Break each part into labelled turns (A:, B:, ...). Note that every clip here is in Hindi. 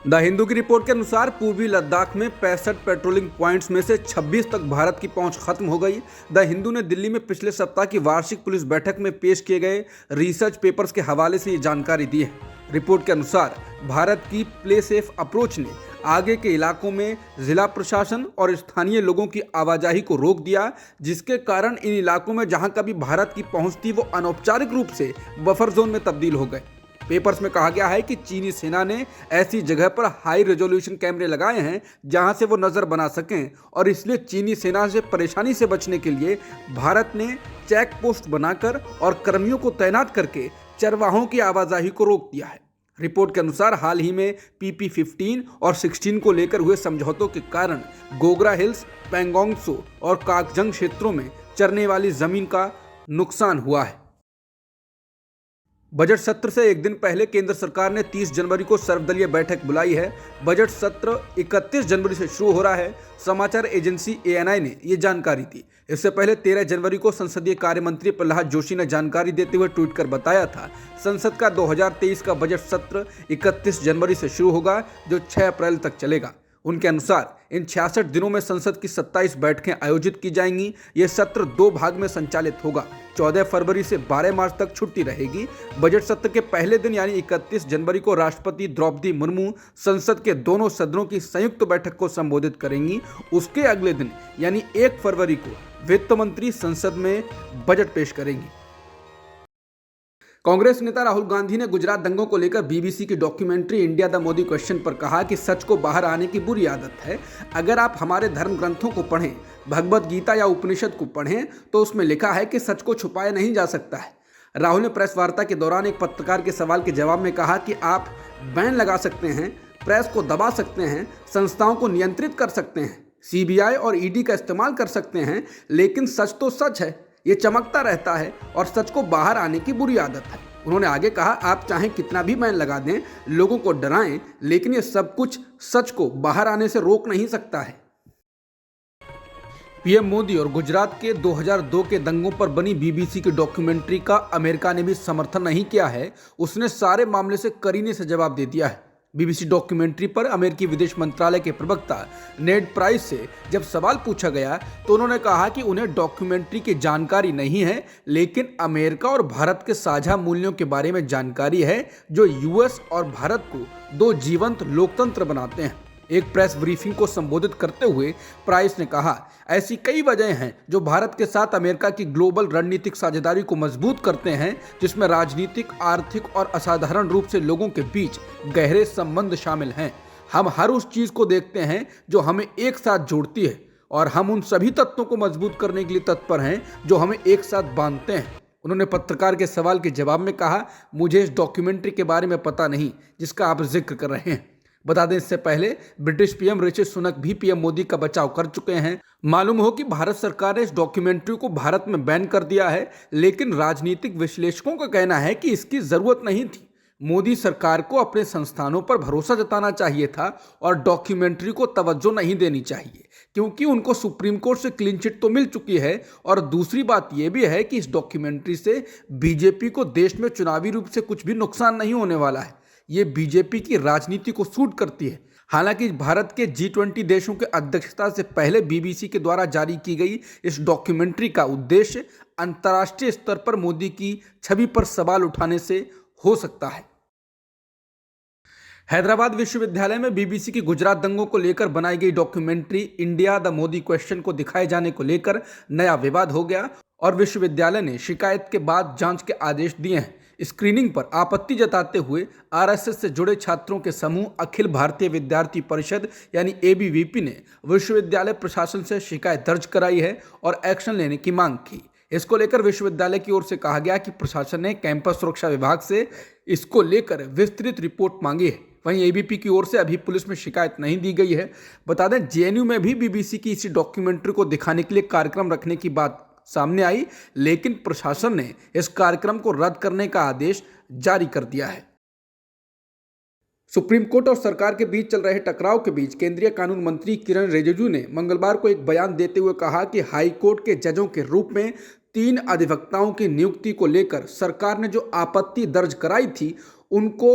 A: द हिंदू की रिपोर्ट के अनुसार पूर्वी लद्दाख में 65 पेट्रोलिंग पॉइंट्स में से 26 तक भारत की पहुंच खत्म हो गई। द हिंदू ने दिल्ली में पिछले सप्ताह की वार्षिक पुलिस बैठक में पेश किए गए रिसर्च पेपर्स के हवाले से ये जानकारी दी है। रिपोर्ट के अनुसार भारत की प्ले सेफ अप्रोच ने आगे के इलाकों में जिला प्रशासन और स्थानीय लोगों की आवाजाही को रोक दिया, जिसके कारण इन इलाकों में जहां कभी भारत की पहुंच थी वो अनौपचारिक रूप से बफर जोन में तब्दील हो गए। पेपर्स में कहा गया है कि चीनी सेना ने ऐसी जगह पर हाई रेजोल्यूशन कैमरे लगाए हैं जहां से वो नजर बना सकें, और इसलिए चीनी सेना से परेशानी से बचने के लिए भारत ने चेक पोस्ट बनाकर और कर्मियों को तैनात करके चरवाहों की आवाजाही को रोक दिया है। रिपोर्ट के अनुसार हाल ही में PP-15 और 16 को लेकर हुए समझौतों के कारण गोगरा हिल्स, पैंगोंग त्सो और काकजंग क्षेत्रों में चरने वाली जमीन का नुकसान हुआ है। बजट सत्र से एक दिन पहले केंद्र सरकार ने 30 जनवरी को सर्वदलीय बैठक बुलाई है। बजट सत्र 31 जनवरी से शुरू हो रहा है। समाचार एजेंसी ANI ने ये जानकारी दी। इससे पहले 13 जनवरी को संसदीय कार्य मंत्री प्रहलाद जोशी ने जानकारी देते हुए ट्वीट कर बताया था, संसद का 2023 का बजट सत्र 31 जनवरी से शुरू होगा, जो 6 अप्रैल तक चलेगा। उनके अनुसार इन 66 दिनों में संसद की 27 बैठकें आयोजित की जाएंगी। यह सत्र 2 भाग में संचालित होगा। 14 फरवरी से 12 मार्च तक छुट्टी रहेगी। बजट सत्र के पहले दिन यानी 31 जनवरी को राष्ट्रपति द्रौपदी मुर्मू संसद के दोनों सदनों की संयुक्त बैठक को संबोधित करेंगी। उसके अगले दिन यानी 1 फरवरी को वित्त मंत्री संसद में बजट पेश करेंगी। कांग्रेस नेता राहुल गांधी ने गुजरात दंगों को लेकर BBC की documentary India the Modi question पर कहा कि सच को बाहर आने की बुरी आदत है। अगर आप हमारे धर्म ग्रंथों को पढ़ें, भगवत गीता या उपनिषद को पढ़ें, तो उसमें लिखा है कि सच को छुपाया नहीं जा सकता है। राहुल ने प्रेस वार्ता के दौरान एक पत्रकार के सवाल के जवाब में कहा कि आप बैन लगा सकते हैं, प्रेस को दबा सकते हैं, संस्थाओं को नियंत्रित कर सकते हैं, CBI और ED का इस्तेमाल कर सकते हैं, लेकिन सच तो सच है, ये चमकता रहता है और सच को बाहर आने की बुरी आदत है। उन्होंने आगे कहा, आप चाहे कितना भी बैन लगा दें, लोगों को डराएं, लेकिन ये सब कुछ सच को बाहर आने से रोक नहीं सकता है। PM मोदी और गुजरात के 2002 के दंगों पर बनी BBC की डॉक्यूमेंट्री का अमेरिका ने भी समर्थन नहीं किया है। उसने सारे मामले से करीने से जवाब दे दिया है। BBC डॉक्यूमेंट्री पर अमेरिकी विदेश मंत्रालय के प्रवक्ता नेड प्राइस से जब सवाल पूछा गया तो उन्होंने कहा कि उन्हें डॉक्यूमेंट्री की जानकारी नहीं है, लेकिन अमेरिका और भारत के साझा मूल्यों के बारे में जानकारी है जो US और भारत को 2 जीवंत लोकतंत्र बनाते हैं। एक प्रेस ब्रीफिंग को संबोधित करते हुए प्राइस ने कहा, ऐसी कई वजह हैं जो भारत के साथ अमेरिका की ग्लोबल रणनीतिक साझेदारी को मजबूत करते हैं, जिसमें राजनीतिक, आर्थिक और असाधारण रूप से लोगों के बीच गहरे संबंध शामिल हैं। हम हर उस चीज को देखते हैं जो हमें एक साथ जोड़ती है, और हम उन सभी तत्वों को मजबूत करने के लिए तत्पर हैं जो हमें एक साथ बांधते हैं। उन्होंने पत्रकार के सवाल के जवाब में कहा, मुझे इस डॉक्यूमेंट्री के बारे में पता नहीं जिसका आप जिक्र कर रहे हैं। बता दें, इससे पहले ब्रिटिश PM ऋषि सुनक भी PM मोदी का बचाव कर चुके हैं। मालूम हो कि भारत सरकार ने इस डॉक्यूमेंट्री को भारत में बैन कर दिया है, लेकिन राजनीतिक विश्लेषकों का कहना है कि इसकी जरूरत नहीं थी। मोदी सरकार को अपने संस्थानों पर भरोसा जताना चाहिए था और डॉक्यूमेंट्री को तवज्जो नहीं देनी चाहिए, क्योंकि उनको सुप्रीम कोर्ट से क्लीन चिट तो मिल चुकी है। और दूसरी बात यह भी है कि इस डॉक्यूमेंट्री से BJP को देश में चुनावी रूप से कुछ भी नुकसान नहीं होने वाला है। ये BJP की राजनीति को सूट करती है। हालांकि भारत के G20 देशों के अध्यक्षता से पहले BBC के द्वारा जारी की गई इस डॉक्यूमेंट्री का उद्देश्य अंतर्राष्ट्रीय स्तर पर मोदी की छवि पर सवाल उठाने से हो सकता है। हैदराबाद विश्वविद्यालय में BBC की गुजरात दंगों को लेकर बनाई गई documentary India the Modi question को दिखाए जाने को लेकर नया विवाद हो गया और विश्वविद्यालय ने शिकायत के बाद जांच के आदेश दिए हैं। स्क्रीनिंग पर आपत्ति जताते हुए RSS से जुड़े छात्रों के समूह अखिल भारतीय विद्यार्थी परिषद यानी ABVP ने विश्वविद्यालय प्रशासन से शिकायत दर्ज कराई है और एक्शन लेने की मांग की। इसको लेकर विश्वविद्यालय की ओर से कहा गया कि प्रशासन ने कैंपस सुरक्षा विभाग से इसको लेकर विस्तृत रिपोर्ट मांगी है। वहीं ABP की ओर से अभी पुलिस में शिकायत नहीं दी गई है। बता दें, JNU में भी BBC की इसी डॉक्यूमेंट्री को दिखाने के लिए कार्यक्रम रखने की बात सामने आई, लेकिन प्रशासन ने इस कार्यक्रम को रद्द करने का आदेश जारी कर दिया है। सुप्रीम कोर्ट और सरकार के बीच चल रहे टकराव के बीच केंद्रीय कानून मंत्री किरण रिजिजू ने मंगलवार को एक बयान देते हुए कहा कि हाई कोर्ट के जजों के रूप में 3 अधिवक्ताओं की नियुक्ति को लेकर सरकार ने जो आपत्ति दर्ज कराई थी, उनको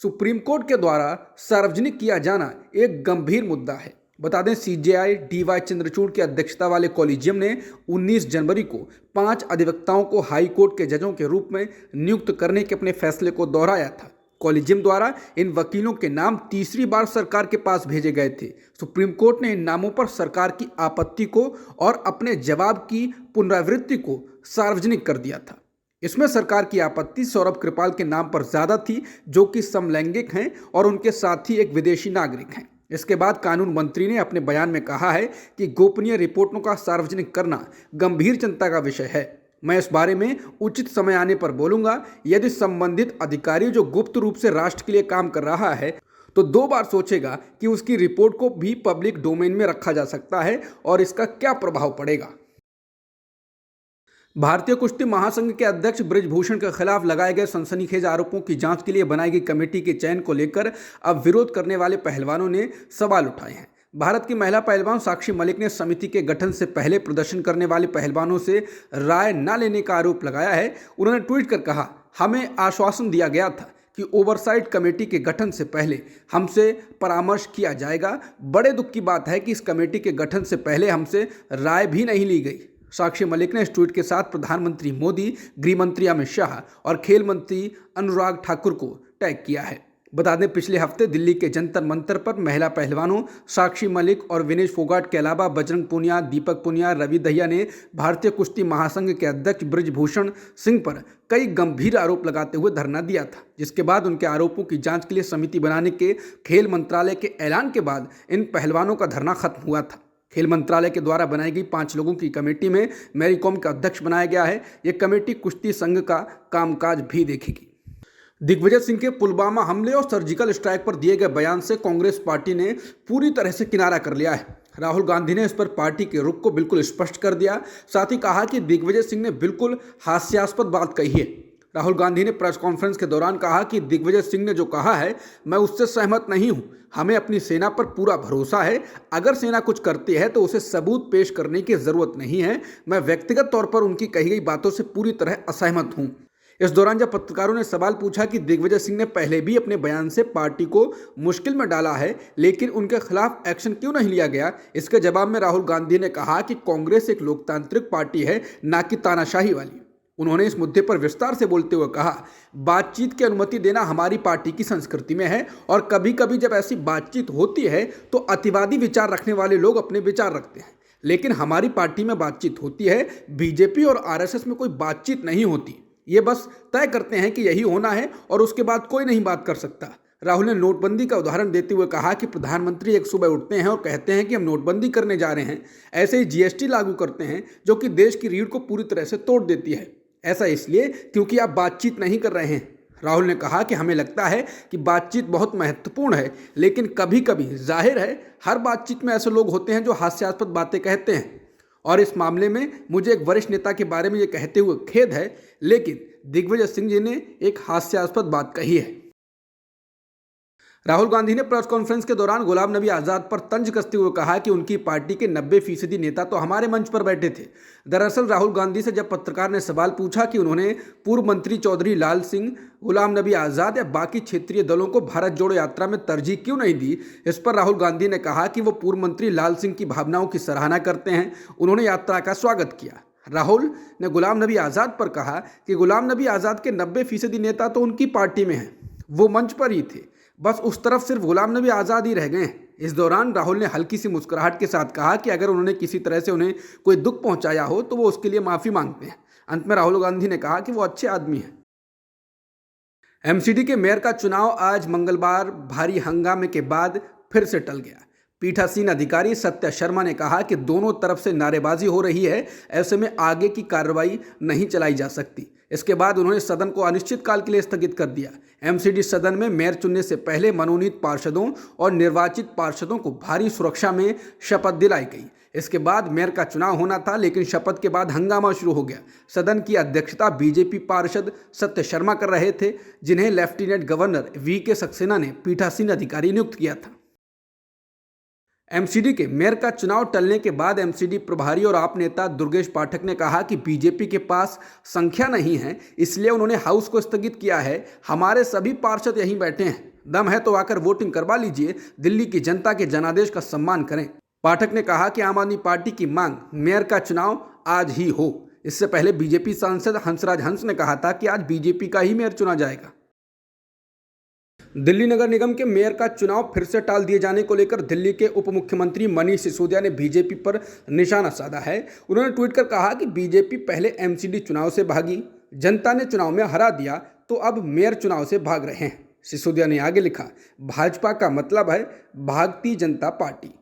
A: सुप्रीम कोर्ट के द्वारा सार्वजनिक किया जाना एक गंभीर मुद्दा है। बता दें, सीजेआई डीवाई चंद्रचूड़ की अध्यक्षता वाले कॉलेजियम ने 19 जनवरी को 5 अधिवक्ताओं को हाई कोर्ट के जजों के रूप में नियुक्त करने के अपने फैसले को दोहराया था। कॉलेजियम द्वारा इन वकीलों के नाम तीसरी बार सरकार के पास भेजे गए थे। सुप्रीम कोर्ट ने इन नामों पर सरकार की आपत्ति को और अपने जवाब की पुनरावृत्ति को सार्वजनिक कर दिया था। इसमें सरकार की आपत्ति सौरभ कृपाल के नाम पर ज्यादा थी, जो कि समलैंगिक हैं और उनके साथ ही एक विदेशी नागरिक हैं। इसके बाद कानून मंत्री ने अपने बयान में कहा है कि गोपनीय रिपोर्टों का सार्वजनिक करना गंभीर चिंता का विषय है। मैं इस बारे में उचित समय आने पर बोलूंगा। यदि संबंधित अधिकारी जो गुप्त रूप से राष्ट्र के लिए काम कर रहा है तो 2 बार सोचेगा कि उसकी रिपोर्ट को भी पब्लिक डोमेन में रखा जा सकता है और इसका क्या प्रभाव पड़ेगा। भारतीय कुश्ती महासंघ के अध्यक्ष बृजभूषण के खिलाफ लगाए गए सनसनीखेज आरोपों की जांच के लिए बनाई गई कमेटी के चयन को लेकर अब विरोध करने वाले पहलवानों ने सवाल उठाए हैं। भारत की महिला पहलवान साक्षी मलिक ने समिति के गठन से पहले प्रदर्शन करने वाले पहलवानों से राय न लेने का आरोप लगाया है। उन्होंने ट्वीट कर कहा, हमें आश्वासन दिया गया था कि ओवरसाइट कमेटी के गठन से पहले हमसे परामर्श किया जाएगा। बड़े दुख की बात है कि इस कमेटी के गठन से पहले हमसे राय भी नहीं ली गई। साक्षी मलिक ने इस ट्वीट के साथ प्रधानमंत्री मोदी, गृह मंत्री अमित शाह और खेल मंत्री अनुराग ठाकुर को टैग किया है। बता दें, पिछले हफ्ते दिल्ली के जंतर मंतर पर महिला पहलवानों साक्षी मलिक और विनेश फोगाट के अलावा बजरंग पुनिया, दीपक पुनिया, रवि दहिया ने भारतीय कुश्ती महासंघ के अध्यक्ष बृजभूषण सिंह पर कई गंभीर आरोप लगाते हुए धरना दिया था, जिसके बाद उनके आरोपों की जांच के लिए समिति बनाने के खेल मंत्रालय के ऐलान के बाद इन पहलवानों का धरना खत्म हुआ था। खेल मंत्रालय के द्वारा बनाई गई 5 लोगों की कमेटी में मैरी कॉम का अध्यक्ष बनाया गया है। यह कमेटी कुश्ती संघ का कामकाज भी देखेगी। दिग्विजय सिंह के पुलवामा हमले और सर्जिकल स्ट्राइक पर दिए गए बयान से कांग्रेस पार्टी ने पूरी तरह से किनारा कर लिया है। राहुल गांधी ने इस पर पार्टी के रुख को बिल्कुल स्पष्ट कर दिया। साथ ही कहा कि दिग्विजय सिंह ने बिल्कुल हास्यास्पद बात कही है। राहुल गांधी ने प्रेस कॉन्फ्रेंस के दौरान कहा कि दिग्विजय सिंह ने जो कहा है, मैं उससे सहमत नहीं हूं। हमें अपनी सेना पर पूरा भरोसा है। अगर सेना कुछ करती है तो उसे सबूत पेश करने की जरूरत नहीं है। मैं व्यक्तिगत तौर पर उनकी कही गई बातों से पूरी तरह असहमत हूं। इस दौरान जब पत्रकारों ने सवाल पूछा कि दिग्विजय सिंह ने पहले भी अपने बयान से पार्टी को मुश्किल में डाला है, लेकिन उनके खिलाफ एक्शन क्यों नहीं लिया गया, इसके जवाब में राहुल गांधी ने कहा कि कांग्रेस एक लोकतांत्रिक पार्टी है, ना कि तानाशाही वाली। उन्होंने इस मुद्दे पर विस्तार से बोलते हुए कहा, बातचीत की अनुमति देना हमारी पार्टी की संस्कृति में है और कभी कभी जब ऐसी बातचीत होती है तो अतिवादी विचार रखने वाले लोग अपने विचार रखते हैं, लेकिन हमारी पार्टी में बातचीत होती है। बीजेपी और आरएसएस में कोई बातचीत नहीं होती। ये बस तय करते हैं कि यही होना है और उसके बाद कोई नहीं बात कर सकता। राहुल ने नोटबंदी का उदाहरण देते हुए कहा कि प्रधानमंत्री एक सुबह उठते हैं और कहते हैं कि हम नोटबंदी करने जा रहे हैं, ऐसे ही जीएसटी लागू करते हैं जो कि देश की रीढ़ को पूरी तरह से तोड़ देती है। ऐसा इसलिए क्योंकि आप बातचीत नहीं कर रहे हैं। राहुल ने कहा कि हमें लगता है कि बातचीत बहुत महत्वपूर्ण है, लेकिन कभी कभी जाहिर है हर बातचीत में ऐसे लोग होते हैं जो हास्यास्पद बातें कहते हैं, और इस मामले में मुझे एक वरिष्ठ नेता के बारे में ये कहते हुए खेद है, लेकिन दिग्विजय सिंह जी ने एक हास्यास्पद बात कही है। राहुल गांधी ने प्रेस कॉन्फ्रेंस के दौरान गुलाम नबी आज़ाद पर तंज कसते हुए कहा कि उनकी पार्टी के 90% नेता तो हमारे मंच पर बैठे थे। दरअसल राहुल गांधी से जब पत्रकार ने सवाल पूछा कि उन्होंने पूर्व मंत्री चौधरी लाल सिंह, गुलाम नबी आज़ाद या बाकी क्षेत्रीय दलों को भारत जोड़ो यात्रा में तरजीह क्यों नहीं दी, इस पर राहुल गांधी ने कहा कि वो पूर्व मंत्री लाल सिंह की भावनाओं की सराहना करते हैं, उन्होंने यात्रा का स्वागत किया। राहुल ने गुलाम नबी आज़ाद पर कहा कि गुलाम नबी आज़ाद के 90% नेता तो उनकी पार्टी में हैं, वो मंच पर ही थे, बस उस तरफ सिर्फ गुलाम नबी आज़ाद ही रह गए हैं। इस दौरान राहुल ने हल्की सी मुस्कुराहट के साथ कहा कि अगर उन्होंने किसी तरह से उन्हें कोई दुख पहुंचाया हो तो वो उसके लिए माफ़ी मांगते हैं। अंत में राहुल गांधी ने कहा कि वो अच्छे आदमी हैं। एमसीडी के मेयर का चुनाव आज मंगलवार भारी हंगामे के बाद फिर से टल गया। पीठासीन अधिकारी सत्या शर्मा ने कहा कि दोनों तरफ से नारेबाजी हो रही है, ऐसे में आगे की कार्रवाई नहीं चलाई जा सकती। इसके बाद उन्होंने सदन को अनिश्चितकाल के लिए स्थगित कर दिया। एमसीडी सदन में मेयर चुनने से पहले मनोनीत पार्षदों और निर्वाचित पार्षदों को भारी सुरक्षा में शपथ दिलाई गई। इसके बाद मेयर का चुनाव होना था, लेकिन शपथ के बाद हंगामा शुरू हो गया। सदन की अध्यक्षता बीजेपी पार्षद सत्य शर्मा कर रहे थे, जिन्हें लेफ्टिनेंट गवर्नर वी के सक्सेना ने पीठासीन अधिकारी नियुक्त किया था। एमसीडी के मेयर का चुनाव टलने के बाद एमसीडी प्रभारी और आप नेता दुर्गेश पाठक ने कहा कि बीजेपी के पास संख्या नहीं है, इसलिए उन्होंने हाउस को स्थगित किया है। हमारे सभी पार्षद यहीं बैठे हैं, दम है तो आकर वोटिंग करवा लीजिए, दिल्ली की जनता के जनादेश का सम्मान करें। पाठक ने कहा कि आम आदमी पार्टी की मांग मेयर का चुनाव आज ही हो। इससे पहले बीजेपी सांसद हंसराज हंस ने कहा था कि आज बीजेपी का ही मेयर चुना जाएगा। दिल्ली नगर निगम के मेयर का चुनाव फिर से टाल दिए जाने को लेकर दिल्ली के उप मुख्यमंत्री मनीष सिसोदिया ने बीजेपी पर निशाना साधा है। उन्होंने ट्वीट कर कहा कि बीजेपी पहले एमसीडी चुनाव से भागी, जनता ने चुनाव में हरा दिया तो अब मेयर चुनाव से भाग रहे हैं। सिसोदिया ने आगे लिखा, भाजपा का मतलब है भागती जनता पार्टी।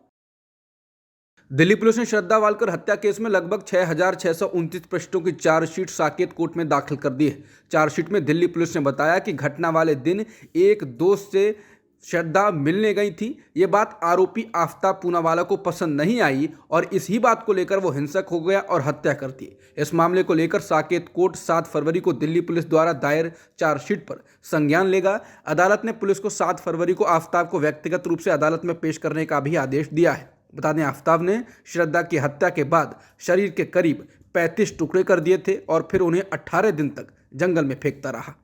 A: दिल्ली पुलिस ने श्रद्धा वालकर हत्या केस में लगभग 6,629 पृष्ठों की चार्जशीट साकेत कोर्ट में दाखिल कर दी है। चार्जशीट में दिल्ली पुलिस ने बताया कि घटना वाले दिन एक दोस्त से श्रद्धा मिलने गई थी। ये बात आरोपी आफ्ताब पूनावाला को पसंद नहीं आई और इसी बात को लेकर वो हिंसक हो गया और हत्या कर दी। इस मामले को लेकर साकेत कोर्ट 7 फरवरी को दिल्ली पुलिस द्वारा दायर चार्जशीट पर संज्ञान लेगा। अदालत ने पुलिस को 7 फरवरी को आफ्ताब को व्यक्तिगत रूप से अदालत में पेश करने का भी आदेश दिया है। बता दें, आफ्ताब ने श्रद्धा की हत्या के बाद शरीर के करीब 35 टुकड़े कर दिए थे और फिर उन्हें 18 दिन तक जंगल में फेंकता रहा।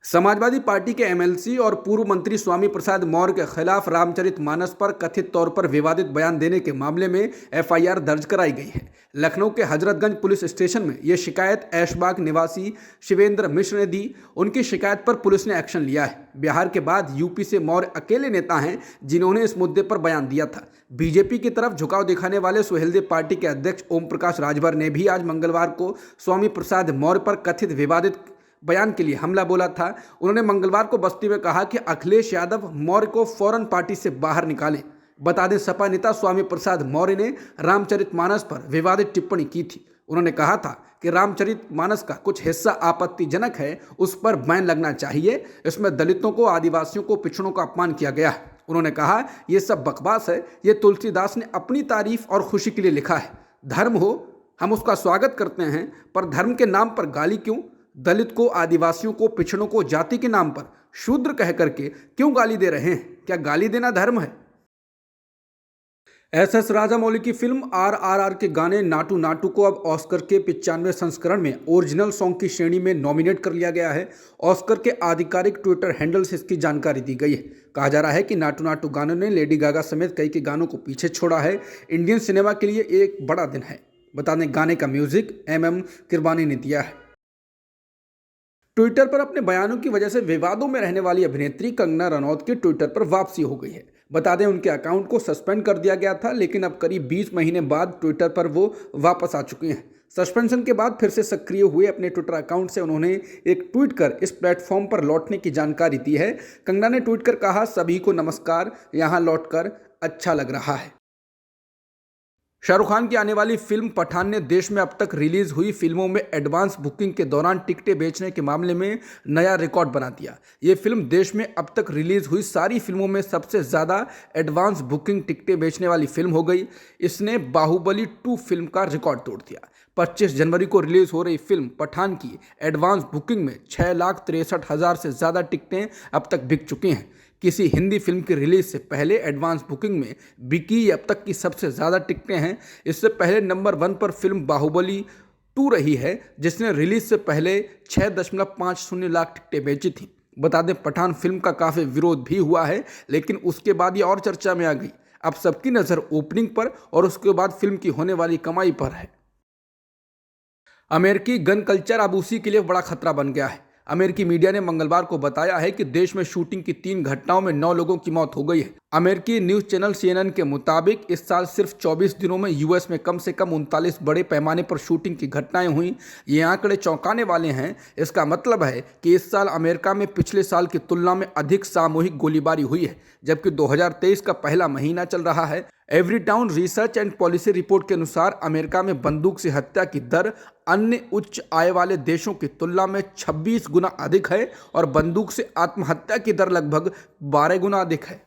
A: समाजवादी पार्टी के एमएलसी और पूर्व मंत्री स्वामी प्रसाद मौर्य के खिलाफ रामचरितमानस पर कथित तौर पर विवादित बयान देने के मामले में एफआईआर दर्ज कराई गई है। लखनऊ के हजरतगंज पुलिस स्टेशन में यह शिकायत ऐशबाग निवासी शिवेंद्र मिश्र ने दी। उनकी शिकायत पर पुलिस ने एक्शन लिया है। बिहार के बाद यूपी से मौर्य अकेले नेता हैं जिन्होंने इस मुद्दे पर बयान दिया था। बीजेपी की तरफ झुकाव दिखाने वाले सुहेलदेव पार्टी के अध्यक्ष ओम प्रकाश राजभर ने भी आज मंगलवार को स्वामी प्रसाद मौर्य पर कथित विवादित बयान के लिए हमला बोला था। उन्होंने मंगलवार को बस्ती में कहा कि अखिलेश यादव मौर्य को फौरन पार्टी से बाहर निकालें। बता दें, सपा नेता स्वामी प्रसाद मौर्य ने रामचरितमानस पर विवादित टिप्पणी की थी। उन्होंने कहा था कि रामचरितमानस का कुछ हिस्सा आपत्तिजनक है, उस पर बैन लगना चाहिए। इसमें दलितों को, आदिवासियों को, पिछड़ों का अपमान किया गया है। उन्होंने कहा, ये सब बकवास है, ये तुलसीदास ने अपनी तारीफ और खुशी के लिए लिखा है। धर्म हो, हम उसका स्वागत करते हैं, पर धर्म के नाम पर गाली क्यों? दलित को, आदिवासियों को, पिछड़ों को जाति के नाम पर शूद्र कह करके क्यों गाली दे रहे हैं? क्या गाली देना धर्म है? एस राजामौली की फिल्म RRR के गाने नाटू नाटू को अब ऑस्कर के 95वें संस्करण में ओरिजिनल सॉन्ग की श्रेणी में नॉमिनेट कर लिया गया है। ऑस्कर के आधिकारिक ट्विटर हैंडल से इसकी जानकारी दी गई है। कहा जा रहा है कि नाटू नाटू गानों ने लेडी गागा समेत कई के गानों को पीछे छोड़ा है। इंडियन सिनेमा के लिए एक बड़ा दिन है। बता दें, गाने का म्यूजिक MM किरवानी ने दिया है। ट्विटर पर अपने बयानों की वजह से विवादों में रहने वाली अभिनेत्री कंगना रनौत के ट्विटर पर वापसी हो गई है। बता दें, उनके अकाउंट को सस्पेंड कर दिया गया था, लेकिन अब करीब 20 महीने बाद ट्विटर पर वो वापस आ चुकी हैं। सस्पेंशन के बाद फिर से सक्रिय हुए अपने ट्विटर अकाउंट से उन्होंने एक ट्वीट कर इस प्लेटफॉर्म पर लौटने की जानकारी दी है। कंगना ने ट्वीट कर कहा, सभी को नमस्कार, यहाँ लौटकर अच्छा लग रहा है। शाहरुख खान की आने वाली फिल्म पठान ने देश में अब तक रिलीज हुई फिल्मों में एडवांस बुकिंग के दौरान टिकटें बेचने के मामले में नया रिकॉर्ड बना दिया। ये फिल्म देश में अब तक रिलीज हुई सारी फिल्मों में सबसे ज़्यादा एडवांस बुकिंग टिकटें बेचने वाली फिल्म हो गई। इसने बाहुबली 2 फिल्म का रिकॉर्ड तोड़ दिया। 25 जनवरी को रिलीज हो रही फिल्म पठान की एडवांस बुकिंग में 6,63,000 से ज़्यादा टिकटें अब तक बिक चुकी हैं। किसी हिंदी फिल्म की रिलीज से पहले एडवांस बुकिंग में बिकी अब तक की सबसे ज़्यादा टिकटें हैं। इससे पहले नंबर 1 पर फिल्म बाहुबली 2 रही है, जिसने रिलीज से पहले 6.50 लाख टिकटें बेची थी। बता दें, पठान फिल्म का काफ़ी विरोध भी हुआ है, लेकिन उसके बाद ये और चर्चा में आ गई। अब सबकी नज़र ओपनिंग पर और उसके बाद फिल्म की होने वाली कमाई पर है। अमेरिकी गन कल्चर अब उसी के लिए बड़ा खतरा बन गया है। अमेरिकी मीडिया ने मंगलवार को बताया है कि देश में शूटिंग की 3 घटनाओं में 9 लोगों की मौत हो गई है। अमेरिकी न्यूज़ चैनल CNN के मुताबिक इस साल सिर्फ 24 दिनों में यूएस में कम से कम 39 बड़े पैमाने पर शूटिंग की घटनाएं हुई। ये आंकड़े चौंकाने वाले हैं। इसका मतलब है कि इस साल अमेरिका में पिछले साल की तुलना में अधिक सामूहिक गोलीबारी हुई है, जबकि 2023 का पहला महीना चल रहा है। एवरीटाउन रिसर्च एंड पॉलिसी रिपोर्ट के अनुसार अमेरिका में बंदूक से हत्या की दर अन्य उच्च आय वाले देशों की तुलना में 26 गुना अधिक है और बंदूक से आत्महत्या की दर लगभग 12 गुना अधिक है।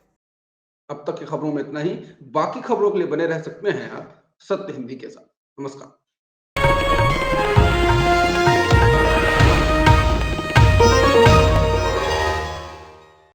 A: अब तक की खबरों में इतना ही। बाकी खबरों के लिए बने रह सकते हैं आप सत्य हिंदी के साथ। नमस्कार।